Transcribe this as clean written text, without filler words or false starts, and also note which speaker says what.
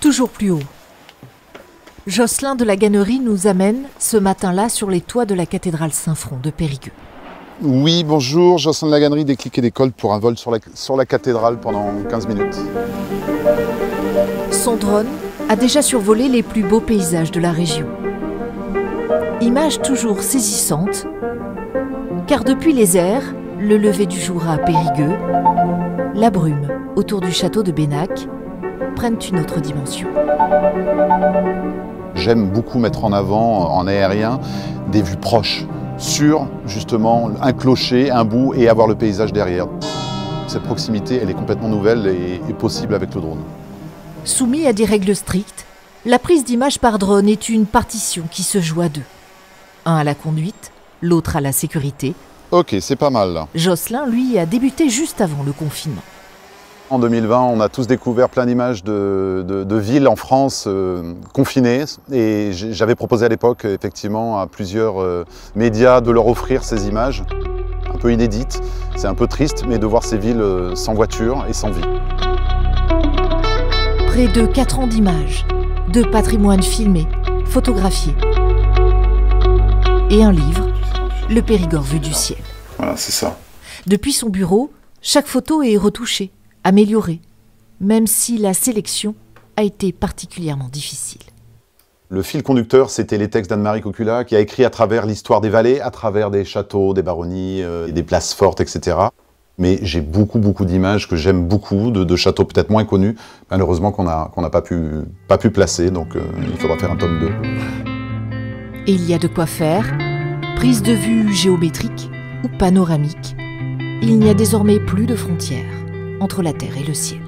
Speaker 1: toujours plus haut. Jocelyn de la Gannerie nous amène ce matin-là sur les toits de la cathédrale Saint-Front de Périgueux.
Speaker 2: Oui, bonjour, Jocelyn de la Gannerie, Déclic et Décolle pour un vol sur la cathédrale pendant 15 minutes.
Speaker 1: Son drone a déjà survolé les plus beaux paysages de la région. Image toujours saisissante, car depuis les airs, le lever du jour à Périgueux, la brume autour du château de Bénac prennent une autre dimension.
Speaker 2: J'aime beaucoup mettre en avant, en aérien, des vues proches, sur justement un clocher, un bout et avoir le paysage derrière. Cette proximité, elle est complètement nouvelle et possible avec le drone.
Speaker 1: Soumis à des règles strictes, la prise d'image par drone est une partition qui se joue à deux. Un à la conduite, l'autre à la sécurité.
Speaker 2: Ok, c'est pas mal là.
Speaker 1: Jocelyn, lui, a débuté juste avant le confinement.
Speaker 2: En 2020, on a tous découvert plein d'images de villes en France confinées et j'avais proposé à l'époque effectivement à plusieurs médias de leur offrir ces images un peu inédites. C'est un peu triste, mais de voir ces villes sans voiture et sans vie.
Speaker 1: Près de 4 ans d'images, de patrimoine filmé, photographié et un livre, Le Périgord vu du ciel.
Speaker 2: Voilà, c'est ça.
Speaker 1: Depuis son bureau, chaque photo est retouchée, améliorée, même si la sélection a été particulièrement difficile.
Speaker 2: Le fil conducteur, c'était les textes d'Anne-Marie Cocula, qui a écrit à travers l'histoire des vallées, à travers des châteaux, des baronnies, des places fortes, etc. Mais j'ai beaucoup d'images que j'aime beaucoup, de châteaux peut-être moins connus, malheureusement qu'on n'a pas pu placer, donc il faudra faire un tome 2.
Speaker 1: Et il y a de quoi faire, prise de vue géométrique ou panoramique. Il n'y a désormais plus de frontières entre la terre et le ciel.